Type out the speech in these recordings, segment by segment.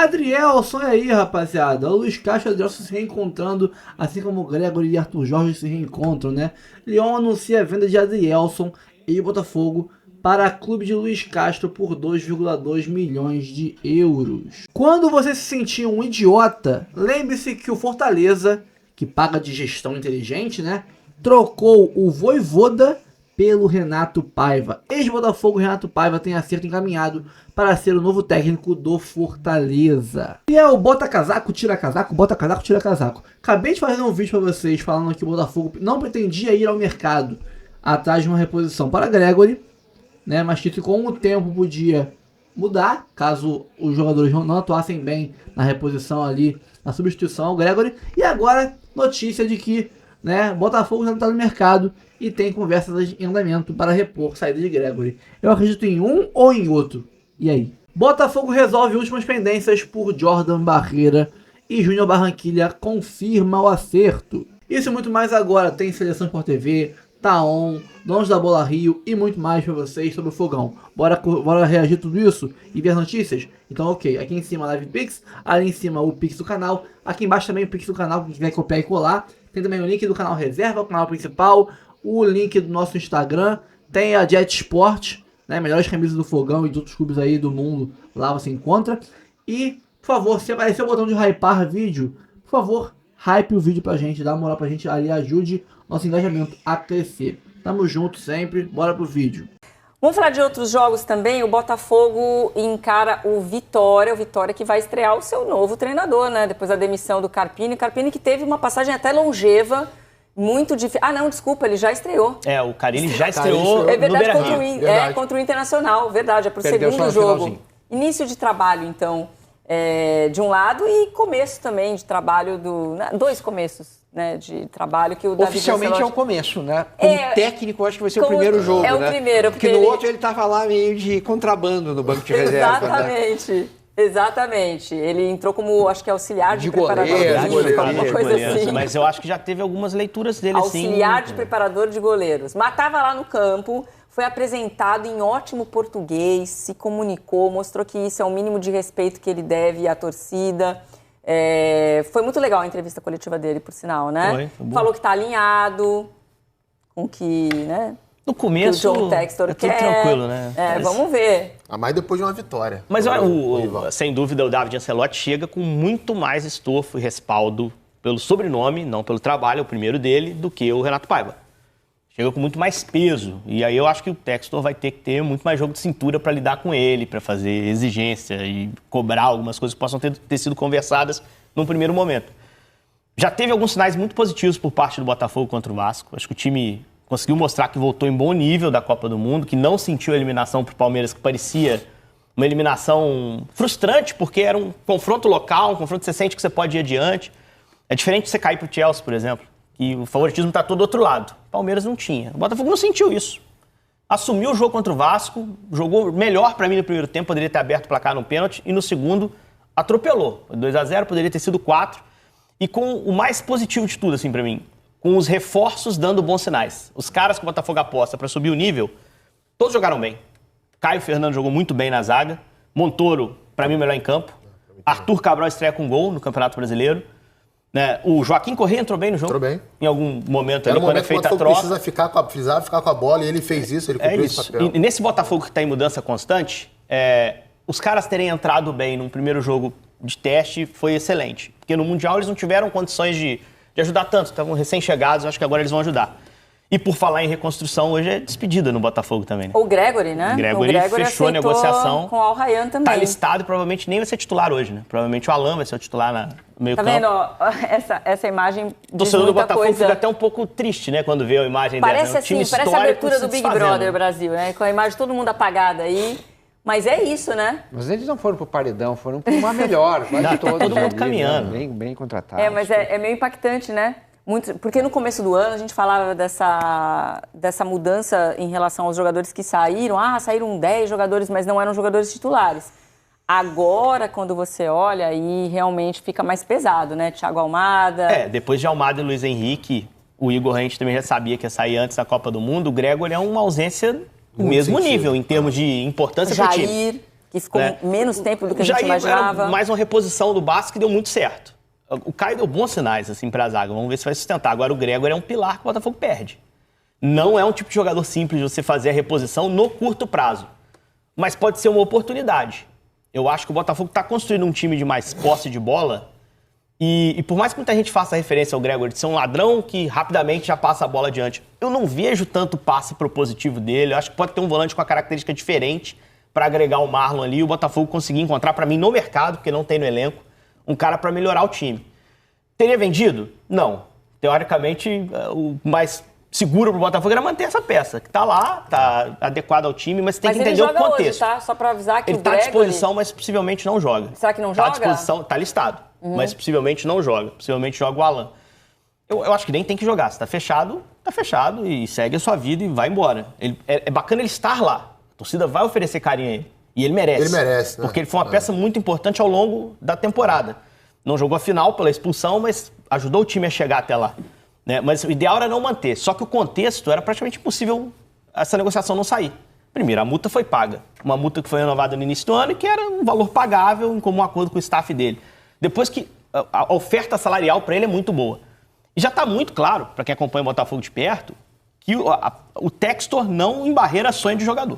Adrielson aí, rapaziada. O Luiz Castro e o Adrielson se reencontrando, assim como o Gregory e Arthur Jorge se reencontram, né? Lyon anuncia a venda de Adrielson e Botafogo para clube de Luiz Castro por 2,2 milhões de euros. Quando você se sentir um idiota, lembre-se que o Fortaleza, que paga de gestão inteligente, né? Trocou o Vojvoda pelo Renato Paiva. Ex-Botafogo Renato Paiva tem acerto encaminhado para ser o novo técnico do Fortaleza. E é o bota casaco, tira casaco, bota casaco, tira casaco. Acabei de fazer um vídeo para vocês falando que o Botafogo não pretendia ir ao mercado atrás de uma reposição para Gregory, né, mas que com o tempo podia mudar, caso os jogadores não atuassem bem na reposição ali, na substituição ao Gregory. E agora, notícia de que, né, Botafogo já está no mercado e tem conversas em andamento para repor saída de Gregory. Eu acredito em um ou em outro. E aí? Botafogo resolve últimas pendências por Jordan Barreira e Júnior Barranquilla confirma o acerto. Isso e muito mais agora. Tem Seleção Sport TV, Tá On, Donos da Bola Rio e muito mais para vocês sobre o Fogão. Bora reagir tudo isso e ver as notícias? Então ok, aqui em cima a Live Pix, ali em cima o Pix do canal, aqui embaixo também o Pix do canal, quem quiser copiar e colar. Tem também o link do canal Reserva, o canal principal, o link do nosso Instagram, tem a Jet Sport, né, melhores camisas do Fogão e de outros clubes aí do mundo, lá você encontra. E, por favor, se aparecer o botão de hypar vídeo, por favor, hype o vídeo pra gente, dá uma moral pra gente ali, ajude nosso engajamento a crescer. Tamo junto sempre, bora pro vídeo. Vamos falar de outros jogos também. O Botafogo encara o Vitória que vai estrear o seu novo treinador, né? Depois da demissão do Carpini. Carpini que teve uma passagem até longeva, muito difícil. Ah, não, desculpa, ele já estreou. É, o Carille já estreou. É verdade, no contra o Internacional, verdade, é pro Perdeu segundo jogo. Início de trabalho, então, de um lado e começo também de trabalho dois começos, né, de trabalho que o David oficialmente Ancelotti... é o começo, né? Como técnico, acho que vai ser o primeiro jogo, né? É o primeiro, porque no outro ele tava lá meio de contrabando no banco de reserva. Exatamente. Né? Exatamente. Ele entrou como, acho que auxiliar de preparador de goleiro, alguma coisa assim. Mas eu acho que já teve algumas leituras dele, auxiliar de preparador de goleiros. Mas estava lá no campo, foi apresentado em ótimo português, se comunicou, mostrou que isso é o mínimo de respeito que ele deve à torcida. Foi muito legal a entrevista coletiva dele, por sinal, né? Foi falou que está alinhado com que, né? No começo, que o John Textor tudo tranquilo, né? Vamos ver. Mas depois de uma vitória. Mas sem dúvida o David Ancelotti chega com muito mais estofo e respaldo pelo sobrenome, não pelo trabalho, é o primeiro dele, do que o Renato Paiva. Chega com muito mais peso. E aí eu acho que o Textor vai ter que ter muito mais jogo de cintura para lidar com ele, para fazer exigência e cobrar algumas coisas que possam ter sido conversadas num primeiro momento. Já teve alguns sinais muito positivos por parte do Botafogo contra o Vasco. Acho que o time conseguiu mostrar que voltou em bom nível da Copa do Mundo, que não sentiu a eliminação para o Palmeiras, que parecia uma eliminação frustrante, porque era um confronto local, um confronto que você sente que você pode ir adiante. É diferente de você cair para o Chelsea, por exemplo, que o favoritismo está todo do outro lado. O Palmeiras não tinha. O Botafogo não sentiu isso. Assumiu o jogo contra o Vasco, jogou melhor para mim no primeiro tempo, poderia ter aberto o placar no pênalti, e no segundo atropelou. 2-0, poderia ter sido 4. E com o mais positivo de tudo, assim, para mim, com os reforços dando bons sinais. Os caras que o Botafogo aposta para subir o nível, todos jogaram bem. Caio Fernando jogou muito bem na zaga. Montoro, para mim, o melhor em campo. Arthur Cabral estreia com gol no Campeonato Brasileiro. Né? O Joaquim Corrêa entrou bem no jogo. Entrou bem. Em algum momento ali, quando é feita a troca. Precisava ficar com a bola e ele fez isso, ele cumpriu esse papel. E nesse Botafogo que está em mudança constante, os caras terem entrado bem num primeiro jogo de teste foi excelente. Porque no Mundial eles não tiveram condições de ajudar tanto, estavam recém-chegados, acho que agora eles vão ajudar. E por falar em reconstrução, hoje é despedida no Botafogo também, né? O Gregory, né? O Gregory fechou a negociação. Com o Al Rayyan também. Tá listado e provavelmente nem vai ser titular hoje, né? Provavelmente o Alan vai ser o titular no meio campo. Tá vendo? Essa imagem o torcedor do Botafogo fica até um pouco triste, né? Quando vê a imagem parece dessa. Assim, parece a abertura do Big Brother Brasil, né? Com a imagem de todo mundo apagada aí. Mas é isso, né? Mas eles não foram pro paredão, foram para uma melhor. Todo mundo caminhando. Bem contratado. Mas é meio impactante, né? Muito, porque no começo do ano a gente falava dessa mudança em relação aos jogadores que saíram. Saíram 10 jogadores, mas não eram jogadores titulares. Agora, quando você olha, aí realmente fica mais pesado, né? Thiago Almada... depois de Almada e Luiz Henrique, o Igor a gente também já sabia que ia sair antes da Copa do Mundo. O Gregory é uma ausência do mesmo nível, em termos de importância para o time. que ficou menos tempo do que a gente imaginava. Era mais uma reposição do Bastos que deu muito certo. O Caio deu bons sinais assim, para a zaga, vamos ver se vai sustentar. Agora o Gregor é um pilar que o Botafogo perde. Não é um tipo de jogador simples de você fazer a reposição no curto prazo, mas pode ser uma oportunidade. Eu acho que o Botafogo está construindo um time de mais posse de bola e por mais que muita gente faça referência ao Gregor de ser um ladrão que rapidamente já passa a bola adiante, eu não vejo tanto passe propositivo dele. Eu acho que pode ter um volante com uma característica diferente para agregar o Marlon ali e o Botafogo conseguir encontrar, para mim, no mercado, porque não tem no elenco, um cara para melhorar o time. Teria vendido? Não. Teoricamente, o mais seguro pro Botafogo era manter essa peça, que tá lá, tá adequada ao time, mas tem que entender o contexto. Hoje, tá? Só para avisar que ele o tá à disposição, mas possivelmente não joga. Será que não joga? Tá à disposição, tá listado, mas possivelmente não joga. Possivelmente joga o Alan. Eu acho que nem tem que jogar. Se tá fechado e segue a sua vida e vai embora. É bacana ele estar lá. A torcida vai oferecer carinho a ele. E ele merece. Ele merece, né? Porque ele foi uma peça muito importante ao longo da temporada. Não jogou a final pela expulsão, mas ajudou o time a chegar até lá. Né? Mas o ideal era não manter. Só que o contexto era praticamente impossível essa negociação não sair. Primeiro, a multa foi paga. Uma multa que foi renovada no início do ano e que era um valor pagável em comum acordo com o staff dele. Depois que a oferta salarial para ele é muito boa. E já está muito claro, para quem acompanha o Botafogo de perto, que o Textor não embarreira sonho de jogador.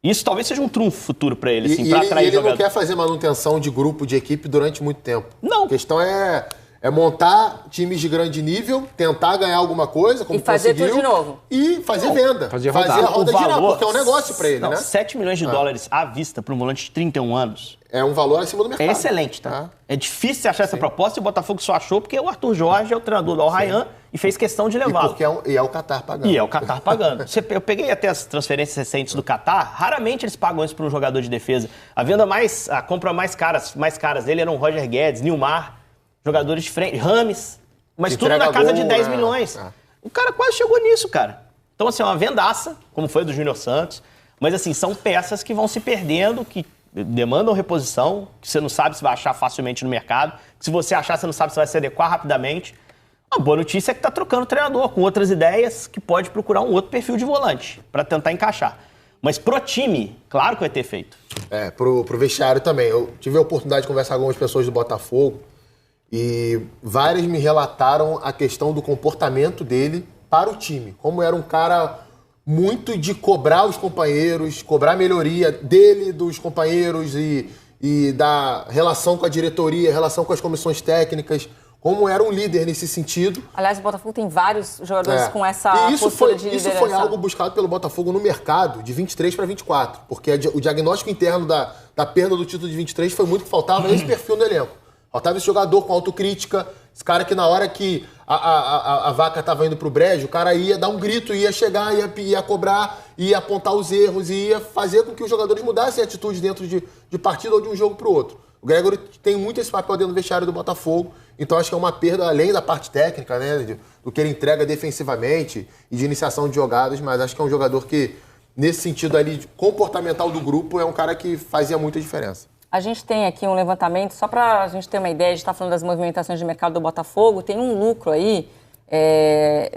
Isso talvez seja um trunfo futuro para ele, assim, para atrair ele jogador. não quer fazer manutenção de grupo, de equipe durante muito tempo. Não. A questão é montar times de grande nível, tentar ganhar alguma coisa, como e fazer conseguiu, tudo de novo. E fazer venda. Fazer a roda girar, porque é um negócio para ele, não, né? 7 milhões de dólares à vista para um volante de 31 anos. É um valor acima do mercado. É excelente, tá? É difícil você achar essa proposta e o Botafogo só achou porque o Arthur Jorge é o treinador do Al Rayyan e fez questão de levá-lo. Porque é o Qatar pagando. E é o Qatar pagando. Eu peguei até as transferências recentes do Qatar, raramente eles pagam isso para um jogador de defesa. A compra mais caras dele eram Roger Guedes, Nilmar, jogadores de frente, Rames, mas tudo na casa de 10 milhões. O cara quase chegou nisso, cara. Então, assim, é uma vendaça, como foi a do Júnior Santos, mas, assim, são peças que vão se perdendo, que demandam reposição, que você não sabe se vai achar facilmente no mercado, que se você achar, você não sabe se vai se adequar rapidamente. A boa notícia é que está trocando treinador com outras ideias, que pode procurar um outro perfil de volante para tentar encaixar. Mas pro time, claro que vai ter feito. Pro vestiário também. Eu tive a oportunidade de conversar com algumas pessoas do Botafogo e várias me relataram a questão do comportamento dele para o time. Como era um cara muito de cobrar os companheiros, cobrar melhoria dele, dos companheiros e da relação com a diretoria, relação com as comissões técnicas, como era um líder nesse sentido. Aliás, o Botafogo tem vários jogadores com essa postura de liderança. Isso foi algo buscado pelo Botafogo no mercado de 23 para 24, porque o diagnóstico interno da perda do título de 23 foi muito que faltava esse perfil no elenco. Faltava esse jogador com autocrítica, esse cara que na hora que a vaca estava indo pro brejo, o cara ia dar um grito, ia chegar, ia cobrar, ia apontar os erros, ia fazer com que os jogadores mudassem a atitude dentro de partida ou de um jogo pro outro. O Gregor tem muito esse papel dentro do vestiário do Botafogo, então acho que é uma perda além da parte técnica, né, do que ele entrega defensivamente e de iniciação de jogadas, mas acho que é um jogador que, nesse sentido ali comportamental do grupo, é um cara que fazia muita diferença. A gente tem aqui um levantamento, só para a gente ter uma ideia, a gente está falando das movimentações de mercado do Botafogo, tem um lucro aí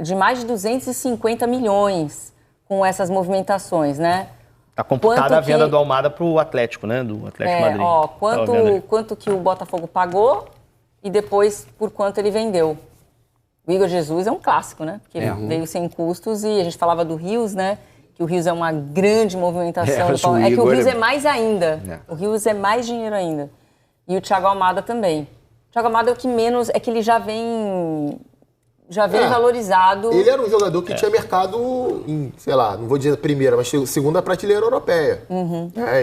de mais de 250 milhões com essas movimentações, né? Está computada a venda do Almada para o Atlético, né? Do Atlético Madrid. Quanto que o Botafogo pagou e depois por quanto ele vendeu. O Igor Jesus é um clássico, né? Porque ele veio sem custos e a gente falava do Rios, né? Que o Rios é uma grande movimentação. É que o Rios é mais ainda. O Rios é mais dinheiro ainda. E o Thiago Almada também. O Thiago Almada é o que menos... É que ele já vem valorizado. Ele era um jogador que tinha mercado em, sei lá, não vou dizer primeira, mas segunda prateleira europeia.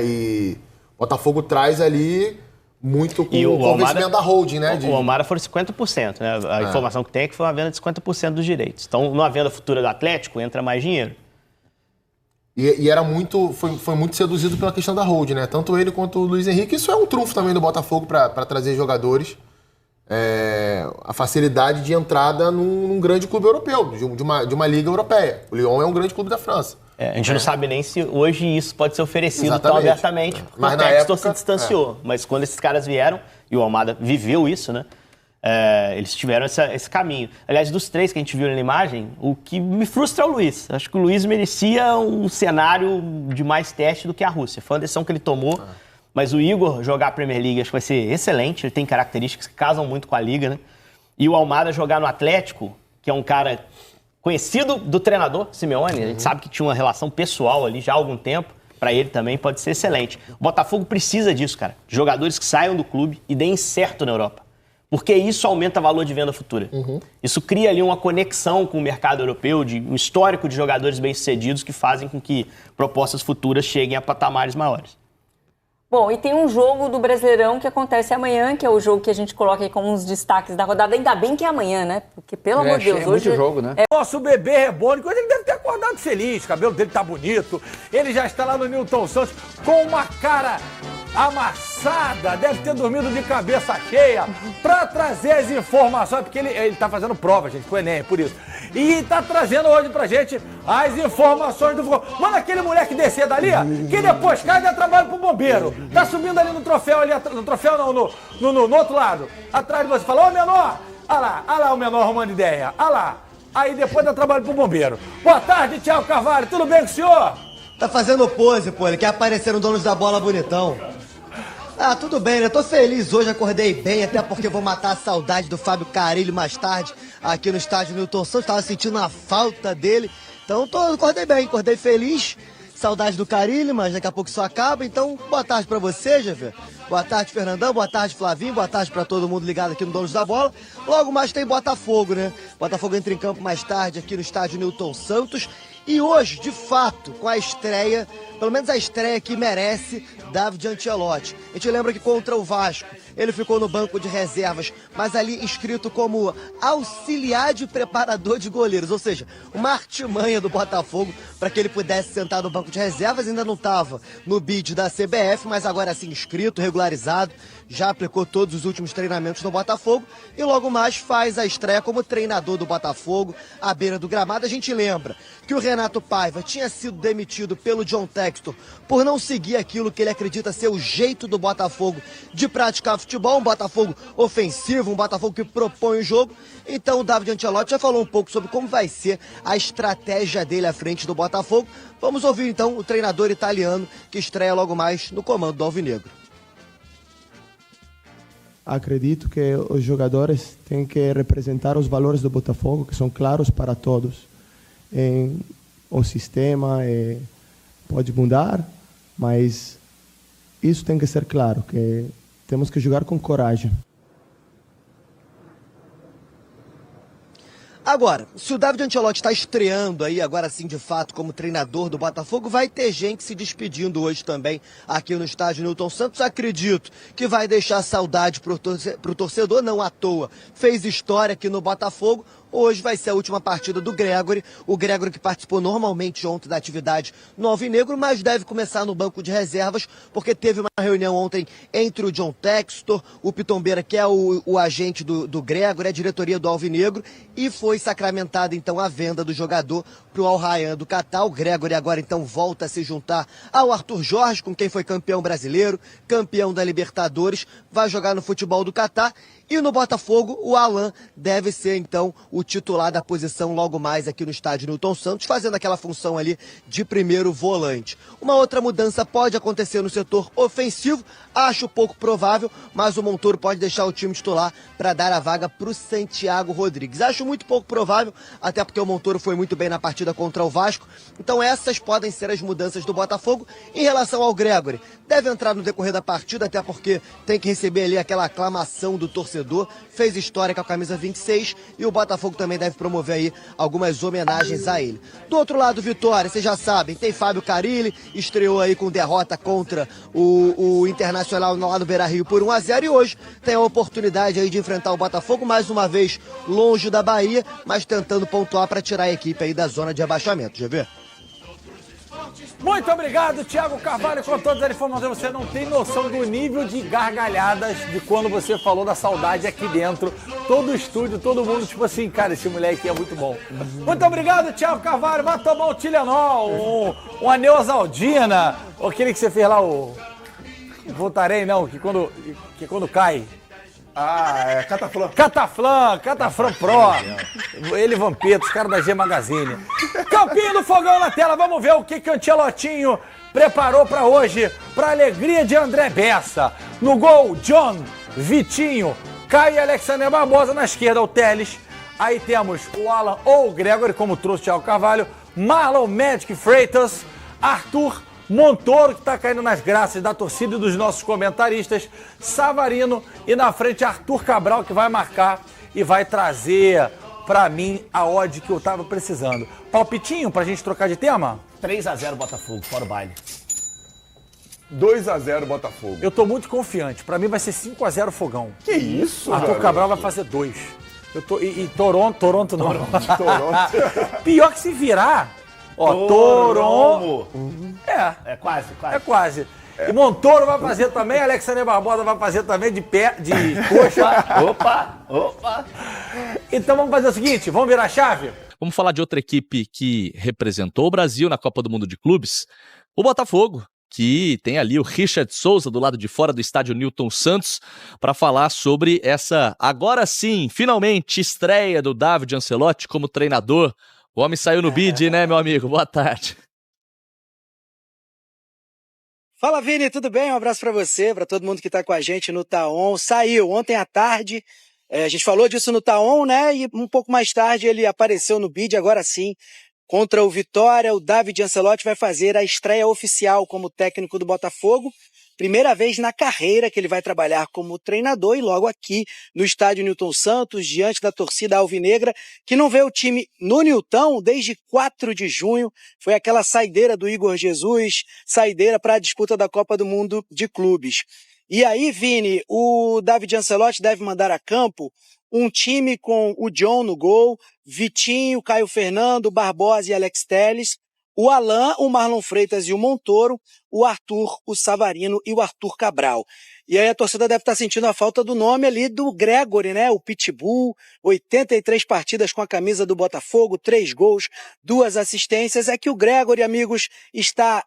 E o Botafogo traz ali muito com o convencimento da holding, né? O Almada foram 50%, né? A informação que tem é que foi uma venda de 50% dos direitos. Então, numa venda futura do Atlético, entra mais dinheiro. E era foi muito seduzido pela questão da holding, né? Tanto ele quanto o Luiz Henrique. Isso é um trunfo também do Botafogo para trazer jogadores. A facilidade de entrada num grande clube europeu, de uma liga europeia. O Lyon é um grande clube da França. A gente não sabe nem se hoje isso pode ser oferecido tão abertamente, porque o Textor se distanciou. Mas quando esses caras vieram, e o Almada viveu isso, né? Eles tiveram esse caminho. Aliás, dos três que a gente viu na imagem, o que me frustra é o Luiz. Acho que o Luiz merecia um cenário de mais teste do que a Rússia. Foi uma decisão que ele tomou Mas o Igor jogar a Premier League acho que vai ser excelente, ele tem características que casam muito com a liga, né? E o Almada jogar no Atlético, que é um cara conhecido do treinador, Simeone, a gente sabe que tinha uma relação pessoal ali já há algum tempo, para ele também pode ser excelente. O Botafogo precisa disso, cara, de jogadores que saiam do clube e deem certo na Europa. Porque isso aumenta o valor de venda futura. Isso cria ali uma conexão com o mercado europeu, de um histórico de jogadores bem-sucedidos que fazem com que propostas futuras cheguem a patamares maiores. Bom, e tem um jogo do Brasileirão que acontece amanhã, que é o jogo que a gente coloca aí como uns destaques da rodada. Ainda bem que é amanhã, né? Porque, pelo amor de Deus, é hoje... muito jogo, né? Nosso bebê Rebônico, ele deve ter acordado feliz, o cabelo dele tá bonito, ele já está lá no Newton Santos com uma cara amassada, deve ter dormido de cabeça cheia pra trazer as informações, porque ele tá fazendo prova, gente, pro Enem, por isso. E tá trazendo hoje pra gente as informações do futebol. Manda aquele moleque descer dali, ó, que depois cai e dá trabalho pro bombeiro. Tá subindo ali no troféu, no troféu não, no outro lado. Atrás de você, fala, ô menor, olha lá o menor arrumando ideia, olha lá. Aí depois dá trabalho pro bombeiro. Boa tarde, Thiago Carvalho, tudo bem com o senhor? Tá fazendo pose, pô, ele quer aparecer no Donos da Bola bonitão. Ah, tudo bem, né? Tô feliz hoje, acordei bem, até porque vou matar a saudade do Fábio Carille mais tarde, aqui no estádio Newton Santos, tava sentindo a falta dele, então acordei bem, acordei feliz, saudade do Carille, mas daqui a pouco isso acaba, então boa tarde pra você, GV. Boa tarde, Fernandão, boa tarde, Flavinho, boa tarde pra todo mundo ligado aqui no Donos da Bola. Logo mais tem Botafogo, né? Botafogo entra em campo mais tarde aqui no estádio Newton Santos. E hoje, de fato, com a estreia, pelo menos a estreia que merece, David Ancelotti. A gente lembra que contra o Vasco, ele ficou no banco de reservas, mas ali inscrito como auxiliar de preparador de goleiros, ou seja, uma artimanha do Botafogo para que ele pudesse sentar no banco de reservas. Ainda não estava no bid da CBF, mas agora sim inscrito, regularizado, já aplicou todos os últimos treinamentos no Botafogo e logo mais faz a estreia como treinador do Botafogo à beira do gramado. A gente lembra que o Renato Paiva tinha sido demitido pelo John Textor por não seguir aquilo que ele acredita ser o jeito do Botafogo de praticar futebol, um Botafogo ofensivo, um Botafogo que propõe o jogo. Então o David Ancelotti já falou um pouco sobre como vai ser a estratégia dele à frente do Botafogo. Vamos ouvir então o treinador italiano que estreia logo mais no comando do Alvinegro. Acredito que os jogadores têm que representar os valores do Botafogo, que são claros para todos. O sistema pode mudar, mas isso tem que ser claro, que temos que jogar com coragem. Agora, se o David Ancelotti está estreando aí, agora sim, de fato, como treinador do Botafogo, vai ter gente se despedindo hoje também aqui no estádio Newton Santos. Acredito que vai deixar saudade pro torcedor, não à toa. Fez história aqui no Botafogo. Hoje vai ser a última partida do Gregore. O Gregore que participou normalmente ontem da atividade no Alvinegro, mas deve começar no banco de reservas, porque teve uma reunião ontem entre o John Textor, o Pitombeira, que é o agente do Gregore, a diretoria do Alvinegro, e foi sacramentada então a venda do jogador para o Al Rayyan do Catar. O Gregore agora então volta a se juntar ao Arthur Jorge, com quem foi campeão brasileiro, campeão da Libertadores, vai jogar no futebol do Catar. E no Botafogo, o Alan deve ser, então, o titular da posição logo mais aqui no estádio Newton Santos, fazendo aquela função ali de primeiro volante. Uma outra mudança pode acontecer no setor ofensivo, acho pouco provável, mas o Montoro pode deixar o time titular para dar a vaga para o Santiago Rodrigues. Acho muito pouco provável, até porque o Montoro foi muito bem na partida contra o Vasco. Então essas podem ser as mudanças do Botafogo. Em relação ao Gregore, deve entrar no decorrer da partida, até porque tem que receber ali aquela aclamação do torcedor. Fez história com a camisa 26 e o Botafogo também deve promover aí algumas homenagens a ele. Do outro lado, Vitória, vocês já sabem, tem Fábio Carille, estreou aí com derrota contra o Internacional lá no Beira-Rio por 1-0 e hoje tem a oportunidade aí de enfrentar o Botafogo, mais uma vez longe da Bahia, mas tentando pontuar para tirar a equipe aí da zona de abaixamento. Já vê? Muito obrigado, Thiago Carvalho, com todas as informações. Você não tem noção do nível de gargalhadas de quando você falou da saudade aqui dentro. Todo o estúdio, todo mundo, tipo assim, cara, esse moleque é muito bom. Muito obrigado, Thiago Carvalho. Vai tomar um Tilenol, uma Neosaldina, aquele que você fez lá, o Voltarei, não, que quando cai. Ah, é Cataflã. Cataflã Pro. Ele e Vampeta, os caras da G Magazine. Campinho do Fogão na tela, vamos ver o que o Ancelotinho preparou pra hoje para alegria de André Bessa. No gol, John, Vitinho, Caio e Alexander Barbosa. Na esquerda, o Teles. Aí temos o Alan ou o Gregory, como trouxe o Thiago Carvalho, Marlon Magic Freitas, Arthur Montoro, que está caindo nas graças da torcida e dos nossos comentaristas, Savarino e na frente Arthur Cabral, que vai marcar e vai trazer para mim a odd que eu tava precisando. Palpitinho pra gente trocar de tema? 3-0 Botafogo, fora o baile. 2-0 Botafogo. Eu tô muito confiante. Pra mim vai ser 5-0 Fogão. Que isso, Arthur Cabral vai fazer 2. Toronto não. Toronto. Pior que se virar. Ó, Toronto. É quase. É quase. E Montoro vai fazer também, Alexander Barbosa vai fazer também de pé, de coxa. Opa! Então vamos fazer o seguinte, vamos virar a chave? Vamos falar de outra equipe que representou o Brasil na Copa do Mundo de Clubes, o Botafogo, que tem ali o Richard Souza do lado de fora do estádio Newton Santos para falar sobre essa, agora sim, finalmente, estreia do David Ancelotti como treinador. O homem saiu no bid, né, meu amigo? Boa tarde. Fala, Vini, tudo bem? Um abraço para você, para todo mundo que está com a gente no Taon. Saiu ontem à tarde, a gente falou disso no Taon, né? E um pouco mais tarde ele apareceu no bid, agora sim, contra o Vitória. O David Ancelotti vai fazer a estreia oficial como técnico do Botafogo. Primeira vez na carreira que ele vai trabalhar como treinador e logo aqui no estádio Newton Santos, diante da torcida alvinegra, que não vê o time no Newton desde 4 de junho. Foi aquela saideira do Igor Jesus, saideira para a disputa da Copa do Mundo de Clubes. E aí, Vini, o David Ancelotti deve mandar a campo um time com o John no gol, Vitinho, Caio Fernando, Barbosa e Alex Telles, o Alan, o Marlon Freitas e o Montoro, o Arthur, o Savarino e o Arthur Cabral. E aí a torcida deve estar sentindo a falta do nome ali do Gregory, né? O Pitbull, 83 partidas com a camisa do Botafogo, 3 gols, 2 assistências. É que o Gregory, amigos, está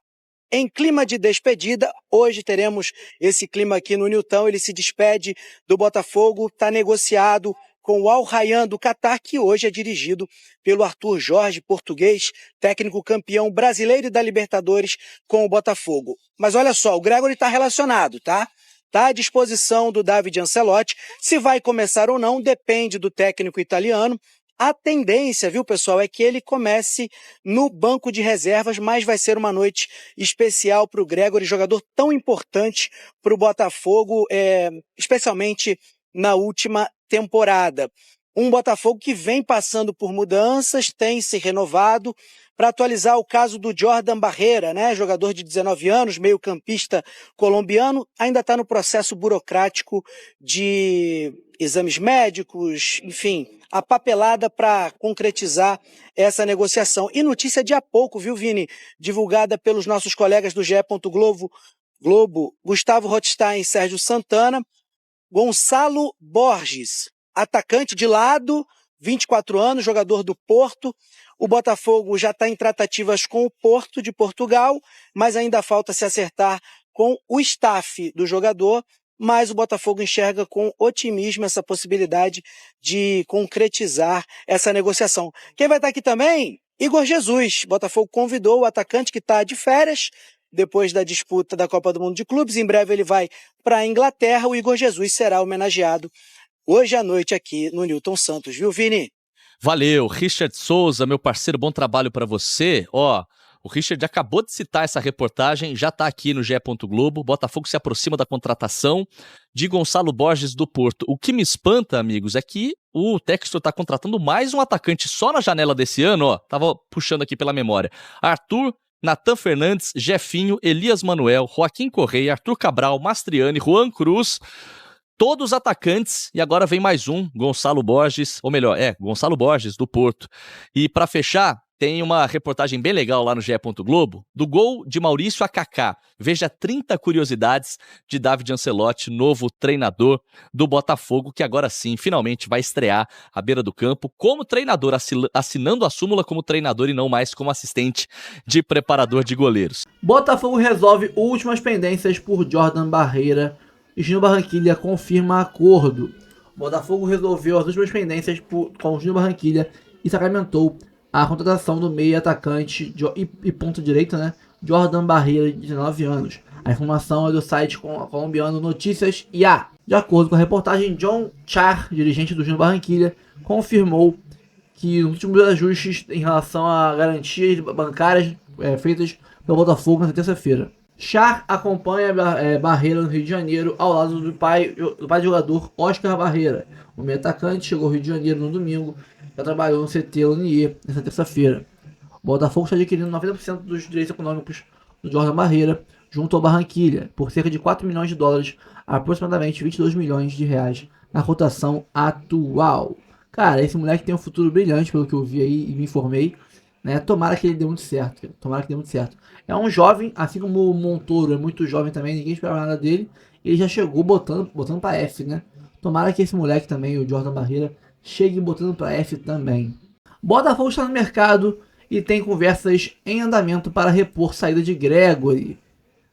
em clima de despedida. Hoje teremos esse clima aqui no Newton. Ele se despede do Botafogo, está negociado com o Al Rayyan do Catar, que hoje é dirigido pelo Arthur Jorge, português, técnico campeão brasileiro e da Libertadores com o Botafogo. Mas olha só, o Gregory está relacionado, tá? Está à disposição do David Ancelotti. Se vai começar ou não, depende do técnico italiano. A tendência, viu, pessoal, é que ele comece no banco de reservas, mas vai ser uma noite especial para o Gregory, jogador tão importante para o Botafogo, especialmente na última temporada. Um Botafogo que vem passando por mudanças, tem se renovado. Para atualizar o caso do Jordan Barreira, né, jogador de 19 anos, meio-campista colombiano, ainda está no processo burocrático de exames médicos, enfim, a papelada para concretizar essa negociação. E notícia de há pouco, viu, Vini? Divulgada pelos nossos colegas do GE. Globo, Gustavo Rothstein e Sérgio Santana. Gonçalo Borges, atacante de lado, 24 anos, jogador do Porto. O Botafogo já está em tratativas com o Porto de Portugal, mas ainda falta se acertar com o staff do jogador, mas o Botafogo enxerga com otimismo essa possibilidade de concretizar essa negociação. Quem vai estar aqui também? Igor Jesus. Botafogo convidou o atacante que está de férias, depois da disputa da Copa do Mundo de Clubes. Em breve ele vai para a Inglaterra. O Igor Jesus será homenageado hoje à noite aqui no Newton Santos, viu, Vini? Valeu, Richard Souza, meu parceiro, bom trabalho para você. Ó, o Richard acabou de citar essa reportagem, já tá aqui no GE. Globo. Botafogo se aproxima da contratação de Gonçalo Borges do Porto. O que me espanta, amigos, é que o Textor tá contratando mais um atacante só na janela desse ano, ó. Tava puxando aqui pela memória. Arthur, Natan Fernandes, Jefinho, Elias Manuel, Joaquim Correia, Arthur Cabral, Mastriani, Juan Cruz, todos atacantes, e agora vem mais um, Gonçalo Borges, ou melhor, Gonçalo Borges do Porto. E para fechar, tem uma reportagem bem legal lá no GE. Globo, do gol de Maurício a Kaká. Veja 30 curiosidades de David Ancelotti, novo treinador do Botafogo, que agora sim, finalmente vai estrear à beira do campo como treinador, assinando a súmula como treinador e não mais como assistente de preparador de goleiros. Botafogo resolve últimas pendências por Jordan Barreira. E Júnior Barranquilla confirma acordo. Botafogo resolveu as últimas pendências com o Júnior Barranquilla e sacramentou a contratação do meio atacante e ponta direita, né, Jordan Barreira, de 19 anos. A informação é do site colombiano Notícias IA. De acordo com a reportagem, John Char, dirigente do Júnior Barranquilla, confirmou que os últimos ajustes em relação a garantias bancárias feitas pelo Botafogo na terça-feira. Char acompanha Barreira no Rio de Janeiro ao lado do pai do jogador Oscar Barreira. O meio atacante chegou ao Rio de Janeiro no domingo e já trabalhou no CT Lonier nessa terça-feira. O Botafogo está adquirindo 90% dos direitos econômicos do Jordan Barreira junto ao Barranquilla por cerca de 4 milhões de dólares, aproximadamente 22 milhões de reais na cotação atual. Cara, esse moleque tem um futuro brilhante, pelo que eu vi aí e me informei, né? Tomara que ele dê muito certo, cara. Tomara que dê muito certo. É um jovem, assim como o Montoro é muito jovem também, ninguém esperava nada dele. Ele já chegou botando pra F, né? Tomara que esse moleque também, o Jordan Barreira, chegue botando pra F também. Botafogo está no mercado e tem conversas em andamento para repor saída de Gregory,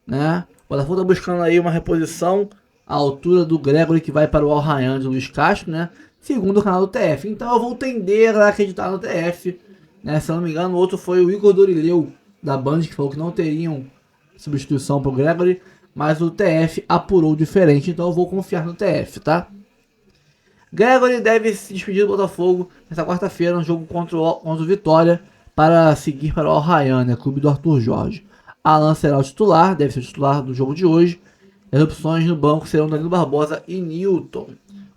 né? O Botafogo está buscando aí uma reposição à altura do Gregory, que vai para o Al Rayyan de Luiz Castro, né? Segundo o canal do TF. Então eu vou tender a acreditar no TF, né? Se eu não me engano, o outro foi o Igor Dorileu, da Band, que falou que não teriam substituição para o Gregory, mas o TF apurou diferente, então eu vou confiar no TF, tá? Gregory deve se despedir do Botafogo nesta quarta-feira no jogo contra o Vitória para seguir para o Al Rayyan, né? Clube do Arthur Jorge. Alan será o titular, deve ser o titular do jogo de hoje. As opções no banco serão Danilo Barbosa e Newton.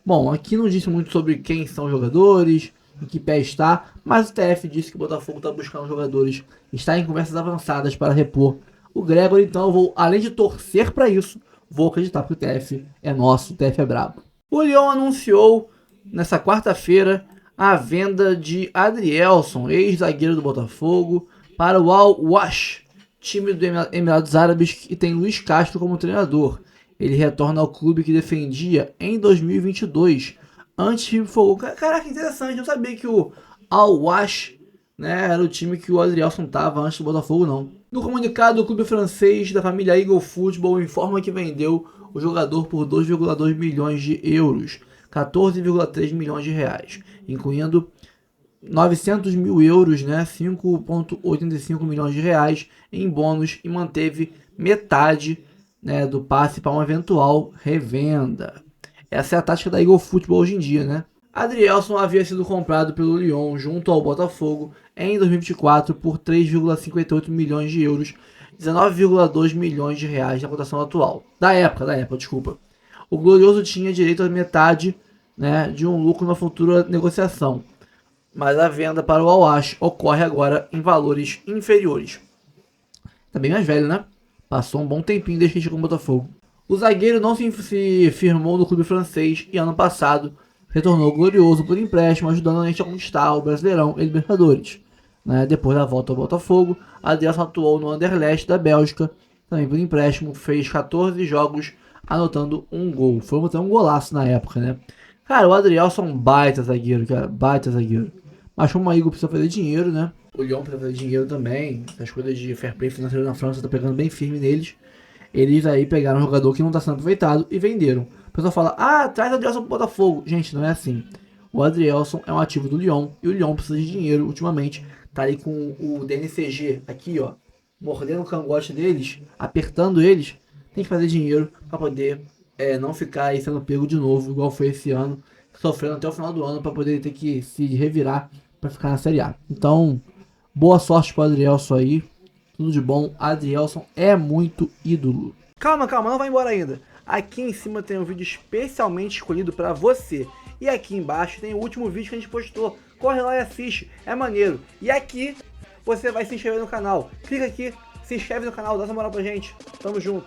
Bom, aqui não disse muito sobre quem são os jogadores, em que pé está, mas o TF disse que o Botafogo está buscando jogadores, está em conversas avançadas para repor o Gregory, então eu vou, além de torcer para isso, vou acreditar que o TF é nosso, o TF é brabo. O Lyon anunciou nessa quarta-feira a venda de Adrielson, ex-zagueiro do Botafogo, para o Al-Wash, time do Emirados Árabes, que tem Luiz Castro como treinador. Ele retorna ao clube que defendia em 2022, antes de fogo. Caraca, interessante, eu não sabia que o Al-Wash, né, era o time que o Adrielson estava antes do Botafogo, não. No comunicado, o clube francês da família Eagle Football informa que vendeu o jogador por 2,2 milhões de euros, 14,3 milhões de reais, incluindo 900 mil euros, né, 5,85 milhões de reais em bônus, e manteve metade, né, do passe para uma eventual revenda. Essa é a tática da Eagle Football hoje em dia, né? Adrielson havia sido comprado pelo Lyon junto ao Botafogo em 2024 por 3,58 milhões de euros, 19,2 milhões de reais na cotação atual. Da época, desculpa. O Glorioso tinha direito a metade, né, de um lucro na futura negociação, mas a venda para o Al-Wash ocorre agora em valores inferiores. Tá bem mais velho, né? Passou um bom tempinho desde que chegou no Botafogo. O zagueiro não se firmou no clube francês e ano passado retornou glorioso por empréstimo, ajudando a gente a conquistar o Brasileirão e Libertadores. Né? Depois da volta ao Botafogo, Adrielson atuou no Anderlecht da Bélgica, também por empréstimo, fez 14 jogos, anotando um gol. Foi até um golaço na época, né? Cara, o Adrielson é um baita zagueiro, cara, baita zagueiro. Mas como o Igor precisa fazer dinheiro, né? O Lyon precisa fazer dinheiro também. As coisas de fair play financeiro na França tá pegando bem firme neles. Eles aí pegaram um jogador que não tá sendo aproveitado e venderam. O pessoal fala, traz o Adrielson pro Botafogo. Gente, não é assim. O Adrielson é um ativo do Lyon e o Lyon precisa de dinheiro ultimamente. Tá ali com o DNCG aqui, ó, mordendo o cangote deles, apertando eles. Tem que fazer dinheiro para poder não ficar aí sendo pego de novo, igual foi esse ano, sofrendo até o final do ano para poder ter que se revirar para ficar na Série A. Então, boa sorte pro Adrielson aí. Tudo de bom. Adrielson é muito ídolo. Calma, não vai embora ainda. Aqui em cima tem um vídeo especialmente escolhido para você. E aqui embaixo tem o último vídeo que a gente postou. Corre lá e assiste, é maneiro. E aqui você vai se inscrever no canal. Clica aqui, se inscreve no canal, dá essa moral pra gente. Tamo junto.